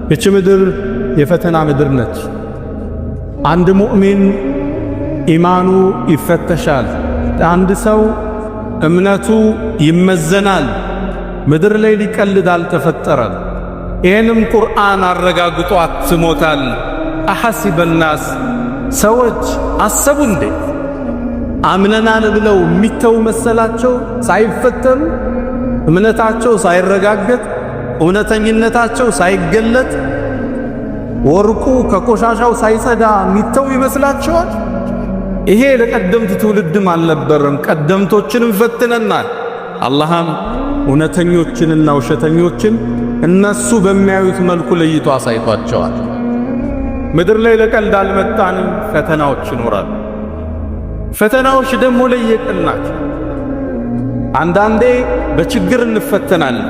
ይህች ምድር የፈተና ምድር ነች። አንድ ሙእሚን ኢማኑ ይፈተሻል። አንድ ሰው እምነቱ ይመዘናል። ምድር ላይ ሊቀልድ አልተፈጠረም። ይህንም ቁርአን አረጋግጦ አትሞታል። አሐሲበ ናስ ሰዎች አሰቡ እንዴ አምነናል ብለው የሚተው መሰላቸው? ሳይፈተኑ እምነታቸው ሳይረጋገጥ እውነተኝነታቸው ሳይገለጥ ወርቁ ከቆሻሻው ሳይጸዳ የሚተው ይመስላቸዋል? ይሄ ለቀደምት ትውልድም አልነበረም። ቀደምቶችንም ፈትነናል። አላህም እውነተኞችንና ውሸተኞችን እነሱ በሚያዩት መልኩ ለይቶ አሳይቷቸዋል። ምድር ላይ ለቀልድ አልመጣንም። ፈተናዎች ይኖራሉ። ፈተናዎች ደግሞ ለየቅል ናቸው። አንዳንዴ በችግር እንፈተናለን።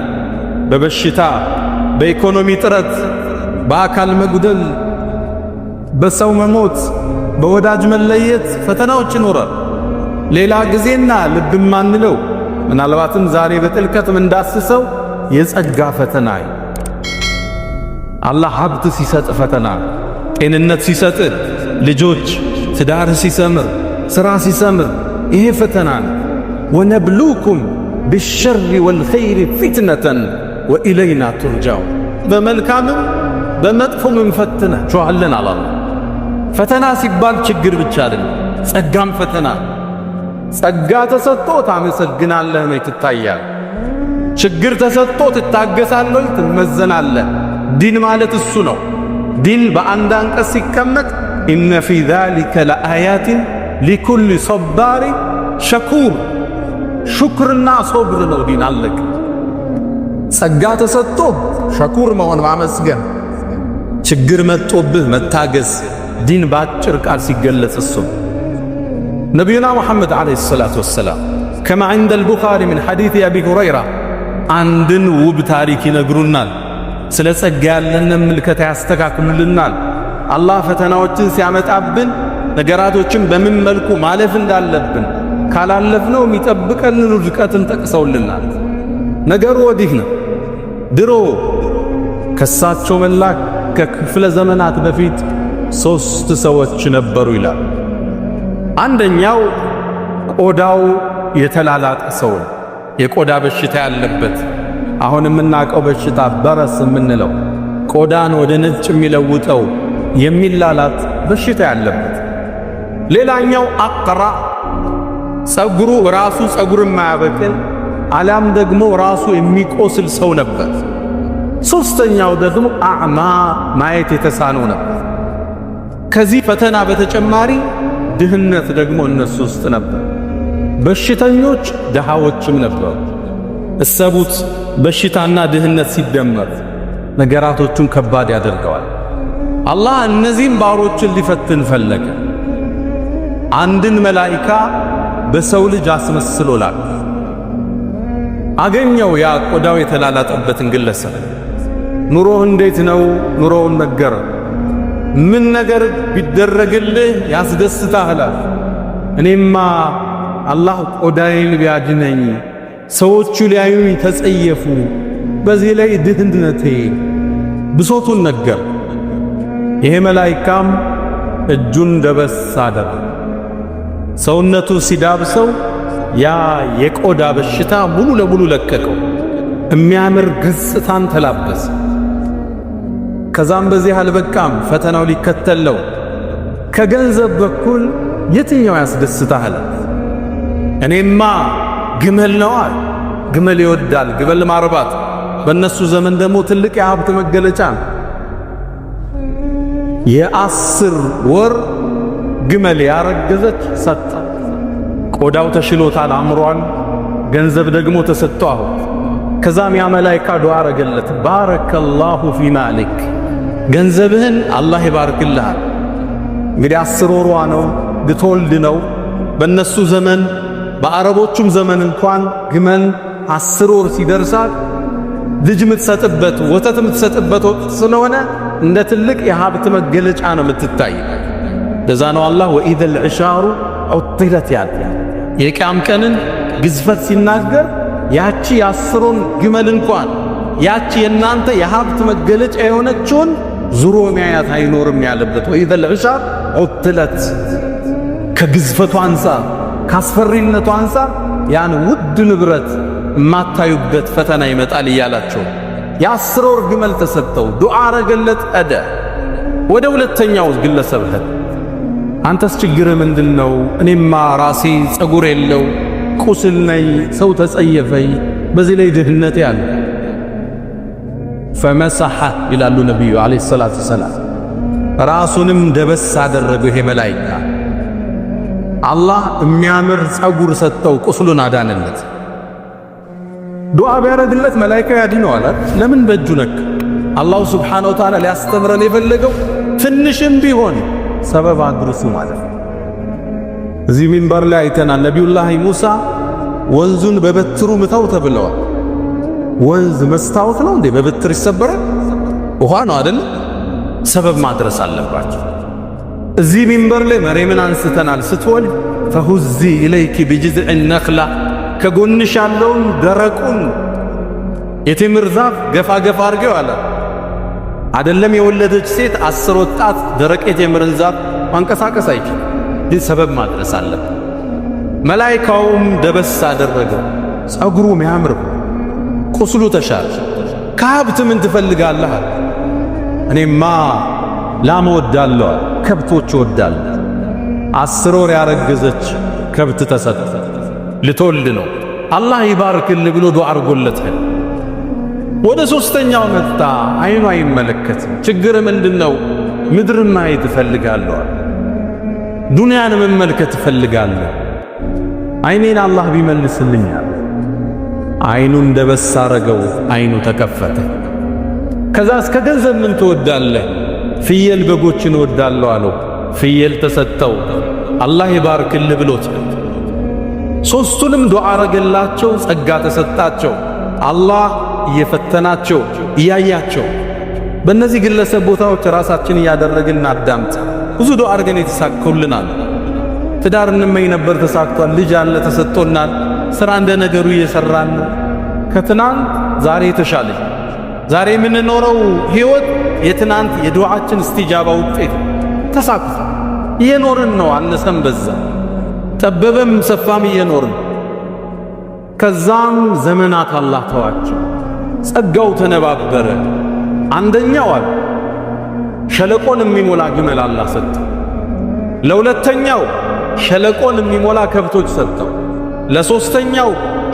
በበሽታ፣ በኢኮኖሚ ጥረት፣ በአካል መጉደል፣ በሰው መሞት፣ በወዳጅ መለየት ፈተናዎች ይኖራል። ሌላ ጊዜና ልብ ማንለው ምናልባትም ዛሬ በጥልቀት እንዳስሰው የጸጋ ፈተና አላህ ሀብት ሲሰጥ ፈተና፣ ጤንነት ሲሰጥ፣ ልጆች ትዳር ሲሰምር፣ ሥራ ሲሰምር ይሄ ፈተና ነው። ወነብሉኩም ቢሸሪ ወልኸይሪ ፊትነተን ወኢለይና ቱርጃው በመልካምም በመጥፎም እንፈትናችኋለን አላህ። ፈተና ሲባል ችግር ብቻ አይደለም፣ ጸጋም ፈተና። ጸጋ ተሰጥቶ ታመሰግናለህ ነው ትታያለህ። ችግር ተሰጥቶ ትታገሳለህ፣ ትመዘናለህ። ዲን ማለት እሱ ነው። ዲን በአንድ አንቀጽ ሲቀመጥ ኢነ ፊ ዛሊከ ለአያትን ሊኩል ሶባሪ ሸኩር፣ ሹክርና ሶብር ነው ዲን። አለቅ ጸጋ ተሰጥቶ ሸኩር መሆን ማመስገን፣ ችግር መጥቶብህ መታገስ። ዲን ባጭር ቃል ሲገለጽ እሱ ነቢዩና ሙሐመድ ዓለይሂ ሰላቱ ወሰላም ከማ ዐንደ አልቡኻሪ ምን ሐዲስ አቢ ሁረይራ አንድን ውብ ታሪክ ይነግሩናል። ስለ ጸጋ ያለንን ምልከታ ያስተካክሉልናል። አላህ ፈተናዎችን ሲያመጣብን ነገራቶችን በምን መልኩ ማለፍ እንዳለብን ካላለፍነው የሚጠብቀንን ውድቀትን ጠቅሰውልናል። ነገሩ ወዲህ ነው። ድሮ ከሳቸው መላክ ከክፍለ ዘመናት በፊት 3 ሰዎች ነበሩ ይላል። አንደኛው ቆዳው የተላላጠ ሰው፣ የቆዳ በሽታ ያለበት፣ አሁን የምናውቀው በሽታ በረስ የምንለው ቆዳን ወደ ነጭ የሚለውጠው የሚላላጥ በሽታ ያለበት። ሌላኛው አቅራ፣ ጸጉሩ ራሱ ጸጉር የማያበቅል አሊያም ደግሞ ራሱ የሚቆስል ሰው ነበር። ሶስተኛው ደግሞ አዕማ፣ ማየት የተሳነው ነበር። ከዚህ ፈተና በተጨማሪ ድህነት ደግሞ እነሱ ውስጥ ነበር። በሽተኞች ድሃዎችም ነበሩ። እሰቡት፣ በሽታና ድህነት ሲደመር ነገራቶቹን ከባድ ያደርገዋል። አላህ እነዚህም ባሮችን ሊፈትን ፈለገ። አንድን መላኢካ በሰው ልጅ አስመስሎ ላከ። አገኘው ያ ቆዳው የተላላጠበትን ግለሰብ። ኑሮህ እንዴት ነው? ኑሮውን ነገረ። ምን ነገር ቢደረግልህ ያስደስታል? እኔማ አላህ ቆዳዬን ቢያድነኝ ሰዎቹ ሊያዩኝ ተጸየፉ፣ በዚህ ላይ ድህነቴ ብሶቱን ነገር። ይሄ መላኢካም እጁን ደበስ አደረገ። ሰውነቱ ሲዳብሰው ያ የቆዳ በሽታ ሙሉ ለሙሉ ለቀቀው። የሚያምር ገጽታን ተላበሰ። ከዛም በዚህ አልበቃም፣ ፈተናው ሊከተለው። ከገንዘብ በኩል የትኛው ያስደስታል? እኔማ ግመል ነዋል። ግመል ይወዳል፣ ግመል ማርባት በእነሱ ዘመን ደግሞ ትልቅ የሀብት መገለጫ ነው። የ10 ወር ግመል ያረገዘች ሰጠ። ቆዳው ተሽሎታል፣ አምሯል። ገንዘብ ደግሞ ተሰጥቷል። ከዛም ያ መላኢካ ዱዓ አረገለት፣ ባረከላሁ ፊ ማሊክ፣ ገንዘብህን አላህ ይባርክልሃል። እንግዲህ 10 ወሯ ነው፣ ልትወልድ ነው። በእነሱ ዘመን በአረቦቹም ዘመን እንኳን ግመል 10 ወር ሲደርሳት ልጅ የምትሰጥበት ወተት የምትሰጥበት ወቅት ስለሆነ እንደ ትልቅ የሀብት መገለጫ ነው የምትታይ። ለዛ ነው አላህ ወኢዘል ዒሻሩ ዑጢለት ያለ የቂያም ቀንን ግዝፈት ሲናገር ያቺ የ10ሩን ግመል እንኳን ያቺ የናንተ የሀብት መገለጫ የሆነችውን ዙሮ ሚያያት አይኖርም ያለበት ወኢዘል ዒሻር ዑጥለት ከግዝፈቱ አንፃር ካስፈሪነቱ አንፃር ያን ውድ ንብረት የማታዩበት ፈተና ይመጣል እያላቸው የ10 ወር ግመል ተሰጠው። ዱዓ አረገለት እደ ወደ ሁለተኛው ግለሰብ ሄደ። አንተስ ችግር ምንድነው? እኔማ ራሴ ጸጉር የለው ቁስል ነኝ፣ ሰው ተጸየፈኝ፣ በዚህ ላይ ድህነት ያለ ፈመሰሐ ይላሉ ነቢዩ አለይሂ ሰላቱ ወሰላም። ራሱንም ደበስ አደረገው። ይሄ መላኢካ አላህ የሚያምር ጸጉር ሰጠው፣ ቁስሉን አዳነለት። ዱዓ ቢያረግለት መላኢካ ያድነዋል። ለምን በእጁ ነክ? አላሁ ሱብሓነሁ ወተዓላ ሊያስተምረን የፈለገው ትንሽም ቢሆን ሰበብ አድርሱ ማለት ነው። እዚህ ሚንበር ላይ አይተናል። ነቢዩላህ ሙሳ ወንዙን በበትሩ ምታው ተብለዋል። ወንዝ መስታወት ነው እንዴ? በበትር ይሰበራል? ውሃ ነው አይደል? ሰበብ ማድረስ አለባቸው። እዚህ ሚንበር ላይ መሬምን አንስተናል። ስትወልድ ፈሁዚ ኢለይኪ ቢጅዝዕ ነኽላ ከጎንሽ ያለውን ደረቁን የቴምር ዛፍ ገፋ ገፋ አድርገው አለ። አይደለም የወለደች ሴት 10 ወጣት ደረቅ የቴምርን ዛፍ ማንቀሳቀስ አይችል። ግን ሰበብ ማድረስ አለበት። መላኢካውም ደበስ አደረገው። ጸጉሩ የሚያምር ቁስሉ ተሻለ። ከሀብት ምን ትፈልጋለህ? እኔማ ላም ወዳለሁ፣ ከብቶች ወዳለሁ። 10 ወር ያረገዘች ከብት ተሰጠ። ልትወልድ ነው። አላህ ይባርክልህ ብሎ ዱዓ አድርጎለት ወደ ሶስተኛው መጣ። አይኑ አይመለከትም። ችግር ምንድነው? ምድርን ማየት እፈልጋለሁ፣ ዱንያን መመልከት እፈልጋለሁ። አይኔን አላህ ቢመልስልኛል። አይኑን ደበስ አረገው። አይኑ ተከፈተ። ከዛ እስከ ገንዘብ ምን ትወዳለህ? ፍየል በጎችን እወዳለሁ አለው። ፍየል ተሰጠው። አላህ ይባርክልህ ብሎት ሶስቱንም ዱዓ አረገላቸው። ጸጋ ተሰጣቸው። አላህ እየፈተናቸው እያያቸው። በእነዚህ ግለሰብ ቦታዎች ራሳችን እያደረግን አዳምጥ። ብዙ ዱዓ አርገን የተሳካውልናል። ትዳር እንመኝ ነበር፣ ተሳክቷል። ልጅ አለ ተሰጥቶናል። ስራ እንደ ነገሩ እየሰራን ነው። ከትናንት ዛሬ የተሻለ ዛሬ የምንኖረው ህይወት የትናንት የዱዓችን እስቲጃባ ውጤት ተሳክቷል። እየኖርን ነው። አነሰም በዛ ጠበበም ሰፋም እየኖርን። ከዛም ዘመናት አላህ ተዋቸው። ጸጋው ተነባበረ። አንደኛው አለ ሸለቆን የሚሞላ ግመል አላህ ሰጠው። ለሁለተኛው ሸለቆን የሚሞላ ከብቶች ሰጠው። ለሶስተኛው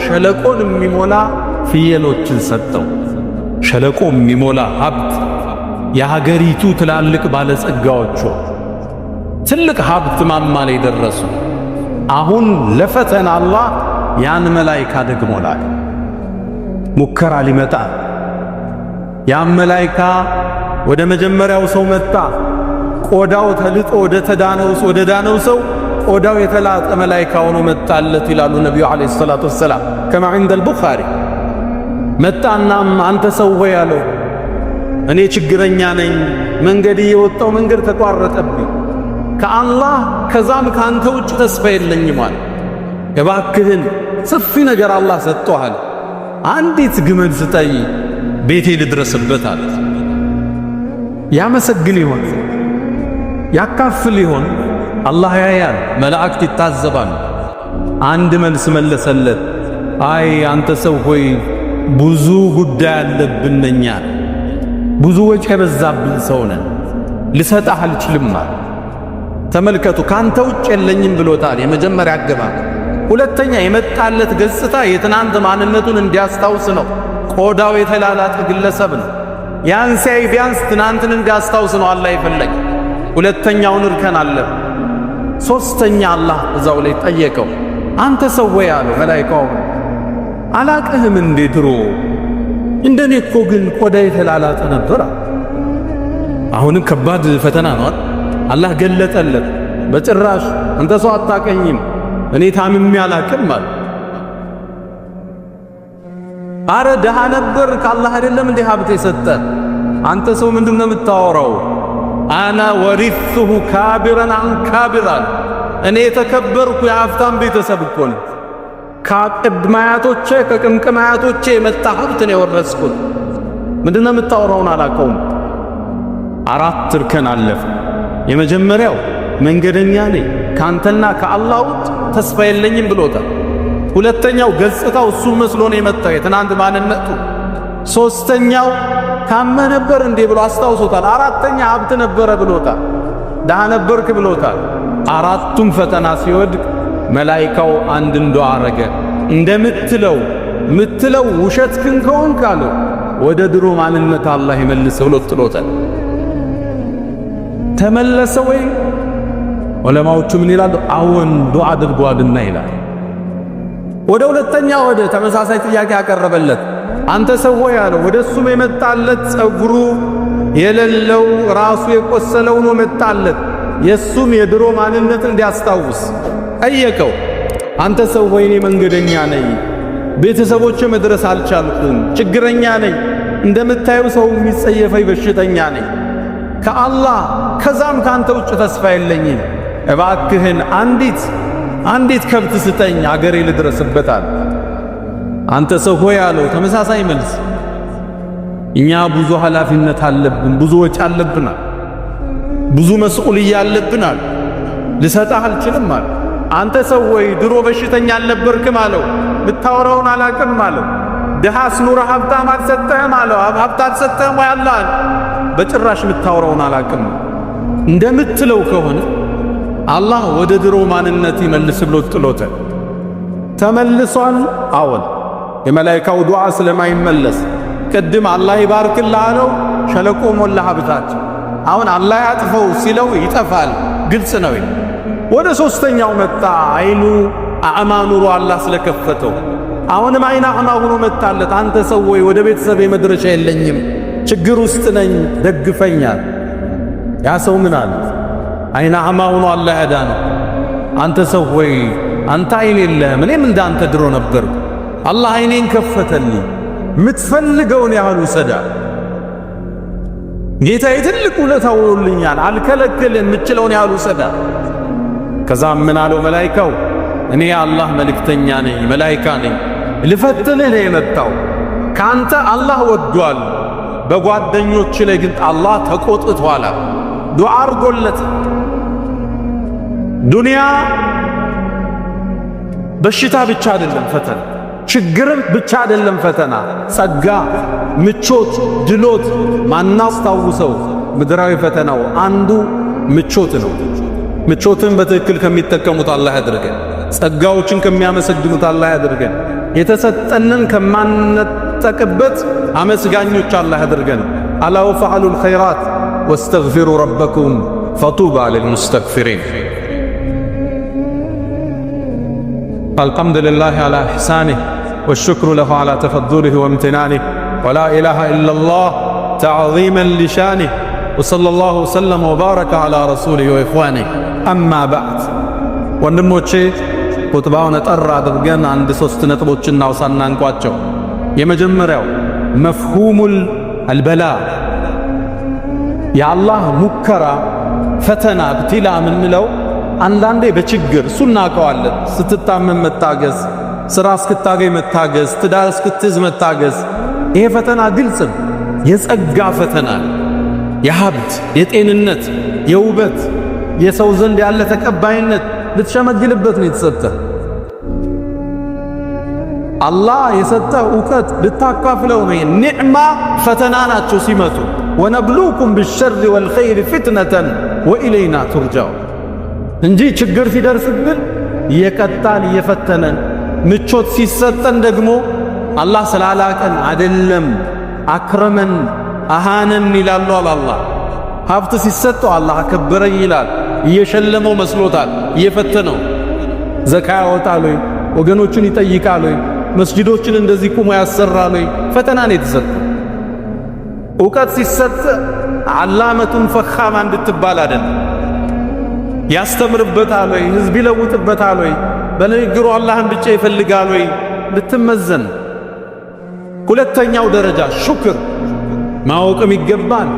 ሸለቆን የሚሞላ ፍየሎችን ሰጠው። ሸለቆ የሚሞላ ሀብት የሀገሪቱ ትላልቅ ባለጸጋዎቹ ትልቅ ሀብት ማማ ላይ ደረሱ። አሁን ለፈተና አላህ ያን መላኢካ ደግሞ ላከ። ሙከራ ሊመጣ ያን መላኢካ ወደ መጀመሪያው ሰው መጣ። ቆዳው ተልጦ ወደ ዳነው ሰው ቆዳው የተላጠ መላኢካ ሆኖ መጣለት ይላሉ ነቢዩ አለይሂ ሰላቱ ወሰላም። ከማ عند البخاري መጣናም አንተ ሰው ሆይ አለው፣ እኔ ችግረኛ ነኝ። መንገድ የወጣው መንገድ ተቋረጠብኝ። ከአላህ ከዛም ካንተ ውጭ ተስፋ የለኝም አለ። እባክህን ሰፊ ነገር አላህ ሰጥቶሃል፣ አንዲት ግመል ስጠይ ቤቴ ልድረስበት አለ። ያመሰግን ይሆን? ያካፍል ይሆን? አላህ ያያል፣ መላእክት ይታዘባሉ። አንድ መልስ መለሰለት። አይ አንተ ሰው ሆይ ብዙ ጉዳይ አለብን እኛ፣ ብዙ ወጪ የበዛብን ሰው ነን፣ ልሰጥህ አልችልም አለ። ተመልከቱ፣ ካንተ ውጭ የለኝም ብሎታል። የመጀመሪያ አገባብ። ሁለተኛ የመጣለት ገጽታ የትናንት ማንነቱን እንዲያስታውስ ነው። ቆዳው የተላላጠ ግለሰብ ነው። ያን ሲያይ ቢያንስ ትናንትን እንዲያስታውስ ነው አላህ የፈለገ። ሁለተኛውን እርከን አለ። ሶስተኛ አላህ እዛው ላይ ጠየቀው፣ አንተ ሰው ወይ አለው መላኢካው፣ አላቅህም እንዴ ድሮ እንደኔ እኮ ግን ቆዳ የተላላጠ ነበር። አሁንም ከባድ ፈተና ነው። አላህ ገለጠለት። በጭራሽ አንተ ሰው አታቀኝም፣ እኔ ታምሜ አላቅም አለ። አረ ደሃ ነበር ከአላህ አይደለም እንዴ ሀብት የሰጠ? አንተ ሰው ምንድነው የምታወራው? አና ወሪثሁ ካቢራን አን ካቢራን፣ እኔ የተከበርኩ የሀብታም ቤተሰብ እኮ ነኝ። ከቅድማያቶቼ ከቅምቅማያቶቼ የመጣ ሀብት ነው የወረስኩት። ምንድነው የምታወራውን አላውቀውም። 4 እርከን አለፈ። የመጀመሪያው መንገደኛ ነኝ ካንተና ከአላህ ውጭ ተስፋ የለኝም ብሎታል። ሁለተኛው ገጽታው እሱም መስሎ ነው የመጣው የትናንት ማንነቱ። ሶስተኛው ካመ ነበር እንዴ ብሎ አስታውሶታል። አራተኛ ሀብት ነበረ ብሎታል። ደሃ ነበርክ ብሎታል። አራቱም ፈተና ሲወድቅ መላኢካው አንድ ዱዓ አረገ። እንደምትለው ውሸት ግን ከሆንክ አለው ወደ ድሮ ማንነት አላህ ይመልሰው ብሎ ጥሎታል። ተመለሰ ወይ? ዑለማዎቹ ምን ይላሉ? አዎን ዱዓ አድርጓልና ይላል። ወደ ሁለተኛ ወደ ተመሳሳይ ጥያቄ ያቀረበለት አንተ ሰው ሆይ አለው። ወደሱም የመጣለት ጸጉሩ የሌለው ራሱ የቆሰለው ነው መጣለት። የሱም የድሮ ማንነት እንዲያስታውስ ጠየቀው። አንተ ሰው ሆይ እኔ መንገደኛ ነኝ፣ ቤተሰቦቼ መድረስ አልቻልኩም፣ ችግረኛ ነኝ፣ እንደምታየው ሰው የሚጸየፈኝ በሽተኛ ነኝ፣ ከአላህ ከዛም ካንተ ውጭ ተስፋ የለኝም፣ እባክህን አንዲት ከብት ስጠኝ አገሬ ልድረስበታል። አንተ ሰው ሆይ አለው ተመሳሳይ መልስ። እኛ ብዙ ኃላፊነት አለብን፣ ብዙ ወጪ አለብናል፣ ብዙ መስኡልያ አለብናል፣ ልሰጣህ አልችልም አለ። አንተ ሰው ሆይ ድሮ በሽተኛ አልነበርክም አለው። ምታወራውን አላቅም አለው። ድሃስ ኑረህ ሀብታም አልሰጠህም አለው። ሀብት አልሰጠህም ወይ አላህን? በጭራሽ ምታወራውን አላቅም። እንደምትለው ከሆነ አላህ ወደ ድሮ ማንነት ይመልስ ብሎ ጥሎተ ተመልሷል። አዎን የመላኢካው ዱዓ ስለማይመለስ ቅድም አላህ ይባርክልህ አለው፣ ሸለቆ ሞላ ሀብታት። አሁን አላህ ያጥፈው ሲለው ይጠፋል፣ ግልጽ ነው። ወደ ሶስተኛው መጣ። አይኑ አዕማ ኑሮ አላህ ስለከፈተው አሁንም አይን አዕማ ሆኖ መጣለት። አንተ ሰው ወይ ወደ ቤተሰብ መድረሻ የለኝም፣ ችግር ውስጥ ነኝ፣ ደግፈኛል። ያ ሰው ምን አለ? አይን አዕማ ሆኖ አላህ ያዳነው። አንተ ሰው ወይ አንተ አይን የለህም፣ እኔም እንዳንተ ድሮ ነበር፣ አላህ አይኔን ከፈተልኝ፣ ምትፈልገውን ያህል ውሰዳ፣ ጌታዬ ትልቅ ውለታ ውሎልኛል፣ አልከለክልም፣ የምችለውን ያህል ውሰዳ። ከዛም ምን አለው መላኢካው? እኔ የአላህ መልእክተኛ ነኝ፣ መላኢካ ነኝ፣ ልፈትንህ ነው የመጣው። ካንተ አላህ ወዷል፣ በጓደኞች ላይ ግን አላህ ተቆጥቷል። ዱዓ አርጎለት ዱንያ በሽታ ብቻ አይደለም ፈተና፣ ችግርም ብቻ አይደለም ፈተና፣ ጸጋ፣ ምቾት፣ ድሎት ማናስታውሰው ምድራዊ ፈተናው አንዱ ምቾት ነው። ምቾትን በትክክል ከሚጠቀሙት አላህ ያድርገን። ጸጋዎችን ከሚያመሰግኑት አላህ ያድርገን። የተሰጠንን ከማንነጠቅበት አመስጋኞች አላህ ያድርገን። አላ ወፈዐሉል ኸይራት ወስተግፊሩ ረበኩም ፈጡባ ሊልሙስተግፊሪን። አልሐምዱሊላህ አላ ኢሕሳኒህ ወሽክሩ ለሁ አላ ተፈዱሊህ ወምትናኒህ ወላ ኢላሃ ኢለላህ ተዕዚመን ሊሻኒህ ወሰለላሁ ወሰለም ወባረከ አላ ረሱሊህ ወኢኽዋኒህ። አማ በዕድ ወንድሞቼ ኹጥባውን ጠራ አድርገን 1-3 ነጥቦችን እናውሳና እንቋቸው። የመጀመሪያው መፍሁሙል አልበላ፣ የአላህ ሙከራ ፈተና ብቲላ ምንለው አንዳንዴ በችግር እሱ እናውቀዋለን። ስትታመም መታገዝ፣ ሥራ እስክታገኝ መታገዝ፣ ትዳር እስክትይዝ መታገዝ። ይሄ ፈተና ግልጽ የጸጋ ፈተና፣ የሀብት፣ የጤንነት፣ የውበት፣ የሰው ዘንድ ያለ ተቀባይነት ልትሸመግልበት ነው የተሰጠ። አላህ የሰጠ ዕውቀት ልታካፍለው ነው። ኒዕማ ፈተና ናቸው ሲመጡ። ወነብሉኩም ቢሸሪ ወልኸይሪ ፊትነተን ወኢለይና ቱርጃው እንጂ ችግር ሲደርስብን እየቀጣን እየፈተነን፣ ምቾት ሲሰጠን ደግሞ አላህ ስላላቀን አይደለም አክረመን አሃነን ይላሉ አላህ። ሀብት ሲሰጠው አላህ አከበረኝ ይላል፣ እየሸለመው መስሎታል፣ እየፈተነው። ዘካ ያወጣል ወይ? ወገኖቹን ይጠይቃል ወይ? መስጂዶችን እንደዚህ ቁሞ ያሰራል ወይ? ፈተና ነው የተሰጠው። ዕውቀት ሲሰጥ ዓላመቱን ፈኻማ እንድትባል አይደለም። ያስተምርበታል ወይ? ህዝብ ይለውጥበታል ወይ? በንግግሩ አላህን ብቻ ይፈልጋል ወይ? ልትመዘን። ሁለተኛው ደረጃ ሹክር ማወቅም ይገባል።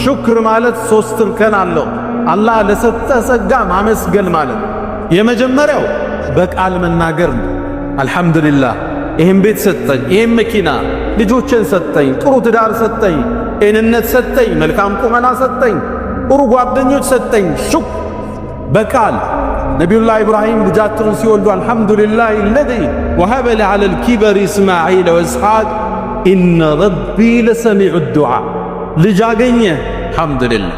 ሹክር ማለት 3 እርከን አለው። አላህ ለሰጠ ጸጋ ማመስገን ማለት። የመጀመሪያው በቃል መናገር ነው። አልሐምዱሊላህ ይህን ቤት ሰጠኝ፣ ይህን መኪና፣ ልጆችን ሰጠኝ፣ ጥሩ ትዳር ሰጠኝ፣ ጤንነት ሰጠኝ፣ መልካም ቁመና ሰጠኝ፣ ጥሩ ጓደኞች ሰጠኝ። ሹክ በቃል ነቢዩላህ ኢብራሂም ልጃቸውን ሲወልዱ አልሐምዱሊላህ አለዚ ወሀበ ሊ ዐለል ኪበሪ ኢስማዒለ ወኢስሐቅ ኢነ ረቢ ለሰሚዑ ዱዓ። ልጅ አገኘ አልሐምዱሊላህ፣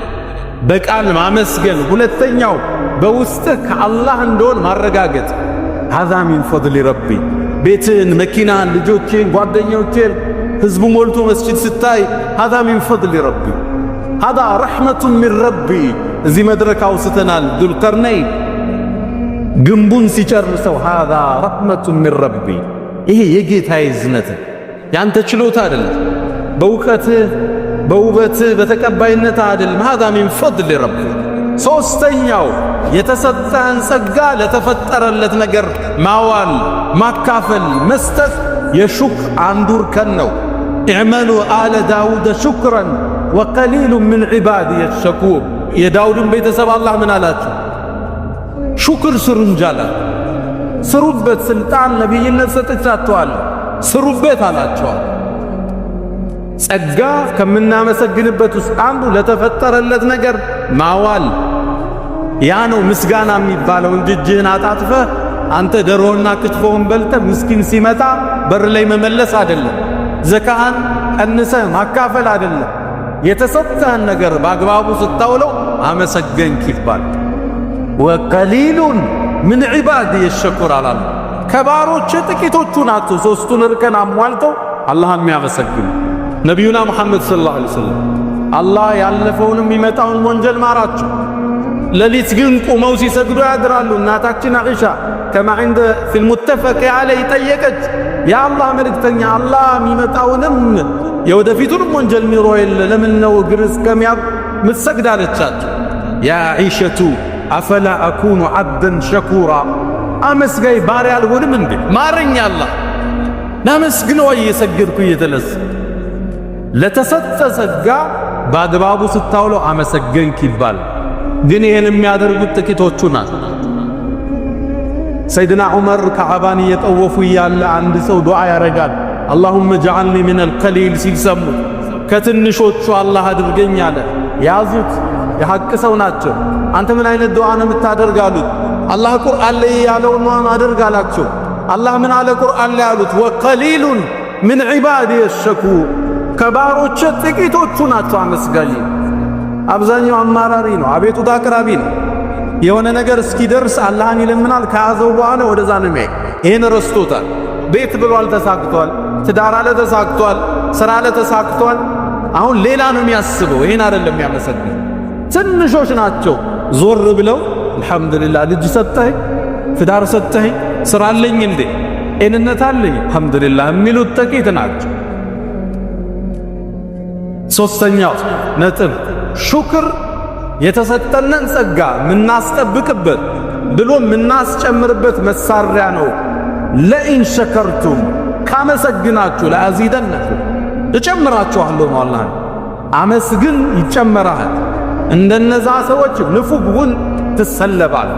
በቃል ማመስገን። ሁለተኛው በውስጥህ ከአላህ እንደሆን ማረጋገጥ። ሀዛ ሚን ፈድሊ ረቢ። ቤትህን፣ መኪናን፣ ልጆችን፣ ጓደኞችን፣ ህዝቡ ሞልቶ መስጂድ ስታይ ሀዛ ሚን ፈድሊ ረቢ፣ ሀዛ ረሕመቱን ሚን ረቢ። እዚህ መድረክ አውስተናል። ዙልቀርነይን ግንቡን ሲጨርሰው ሀዛ ረሕመቱን ሚን ረቢ፣ ይሄ የጌታዬ እዝነት፣ ያንተ ችሎታ አይደለም፣ በእውቀትህ በውበትህ በተቀባይነት አይደለም። ሀዛ ሚን ፈድሊ ረቢ። ሶስተኛው የተሰጠህን ጸጋ ለተፈጠረለት ነገር ማዋል፣ ማካፈል፣ መስጠት የሹክር አንዱ እርከን ነው። ኢዕመሉ አለ ዳውደ ሹክረን ወቀሊሉ ምን ዒባዲየ ሸኩር። የዳውድን ቤተሰብ አላህ ምን አላቸው? ሹክር ስሩ እንጂ አላቸው። ስሩበት፣ ስልጣን ነቢይነት ሰጥቻችኋለሁ ስሩበት አላቸዋል። ጸጋ ከምናመሰግንበት ውስጥ አንዱ ለተፈጠረለት ነገር ማዋል። ያ ነው ምስጋና የሚባለው እንጂ እጅህን አጣጥፈህ አንተ ደሮና ክትፎውን በልተህ ምስኪን ሲመጣ በር ላይ መመለስ አይደለም። ዘካህን ቀንሰህ ማካፈል አይደለም። የተሰጠህን ነገር በአግባቡ ስታውለው አመሰገንክ ይባል። ወቀሊሉን ምን ዒባዲየ ሸኩር አላለ። ከባሮች ጥቂቶቹ ናቸው ሶስቱን እርከን አሟልተው አላህን የሚያመሰግኑ። ነቢዩና ሙሐመድ ሰለላሁ ዐለይሂ ወሰለም አላህ ያለፈውንም የሚመጣውን ወንጀል ማራቸው። ሌሊት ግን ቁመው ሲሰግዱ ያድራሉ። እናታችን አኢሻ ከማ ዐንደ ፊል ሙተፈቅ ዐለይህ ጠየቀች፣ የአላህ መልእክተኛ አላህ የሚመጣውንም የወደፊቱንም ወንጀል ሚሮ የለ ለምን ነው እግር እስከሚያብ ምትሰግድ አለቻቸው። ያ ዒሸቱ አፈላ አኩኑ ዐብደን ሸኩራ፣ አመስጋይ ባሪያ አልሆንም እንዴ? ማረኝ አላህ ናመስግነው እየሰገድኩ እየተለስ ለተሰጠ ጸጋ በአግባቡ ስታውለው አመሰገንክ ይባል። ግን ይህን የሚያደርጉት ጥቂቶቹ ናቸው። ሰይድና ዑመር ከዓባን እየጠወፉ እያለ አንድ ሰው ዱዓ ያረጋል። አላሁመ ጀዐልኒ ሚነል ቀሊል ሲል ሰሙት። ከትንሾቹ አላህ አድርገኝ አለ። ያዙት፣ የሐቅ ሰው ናቸው። አንተ ምን አይነት ዱዓ ነው የምታደርግ አሉት። አላህ ቁርአን ላይ ያለውን አድርግ አላቸው። አላህ ምን አለ ቁርአን ላይ አሉት? ወቀሊሉን ምን ዒባዲየ ሸኩር፣ ከባሮች ጥቂቶቹ ናቸው አመስጋኝ። አብዛኛው አማራሪ ነው፣ አቤቱታ አቅራቢ ነው። የሆነ ነገር እስኪደርስ አላህን ይለምናል። ከያዘው በኋላ ወደዛ ነው የሚያይ። ይህን ረስቶታል። ቤት ብሏል ተሳክቷል፣ ትዳር አለ ተሳክቷል፣ ሥራ አለ ተሳክቷል። አሁን ሌላ ነው የሚያስበው፣ ይህን አይደለም የሚያመሰግነው። ትንሾች ናቸው ዞር ብለው አልሐምዱሊላህ ልጅ ሰጠኸኝ፣ ትዳር ሰጠኸኝ፣ ሥራ አለኝ እንዴ ጤንነት አለኝ አልሐምዱሊላህ የሚሉት ጥቂት ናቸው። ሶስተኛው ነጥብ ሹክር የተሰጠንን ጸጋ ምናስጠብቅበት ብሎ ምናስጨምርበት መሳሪያ ነው። ለኢን ሸከርቱም ካመሰግናችሁ ለአዚደነኩም እጨምራችኋለሁ ነው አላህ። አመስግን ይጨመራል። እንደነዛ ሰዎች ንፉግውን ትሰለባል።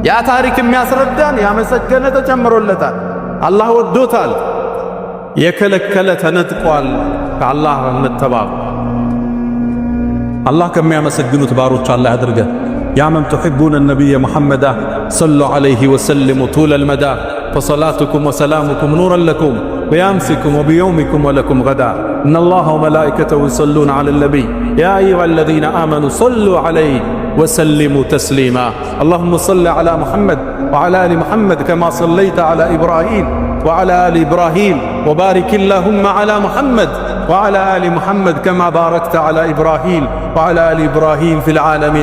ያ ታሪክ የሚያስረዳን ያመሰገነ ተጨምሮለታል፣ አላህ ወዶታል። የከለከለ ተነጥቋል ከአላህ መተባበር። አላህ ከሚያመሰግኑት ባሮች አላህ ያድርገን። ያ መን ቱሒቡነ ነቢየ ሙሐመዳ ሰሉ ዐለይሂ ወሰልሙ ጡለል መዳ ፈሰላቱኩም ወሰላሙኩም ኑረን ለኩም ቢአምሲኩም ወቢየውሚኩም ወለኩም ገዳ ኢነላሀ ወመላኢከተሁ ይሰሉነ ዐለን ነቢይ ያ አዩሃ ለዚነ አመኑ ሰሉ ዐለይሂ ወሰሊሙ ተስሊማ አላሁመ ሰሊ ዐላ ሙሐመድ ወዐላ አሊ ሙሐመድ ከማ ሰለይተ ዐላ ኢብራሂም وعلى آل إبراهيم وبارك اللهم على محمد وعلى آل محمد كما باركت على إبراهيم وعلى آل إبراهيم في العالمين.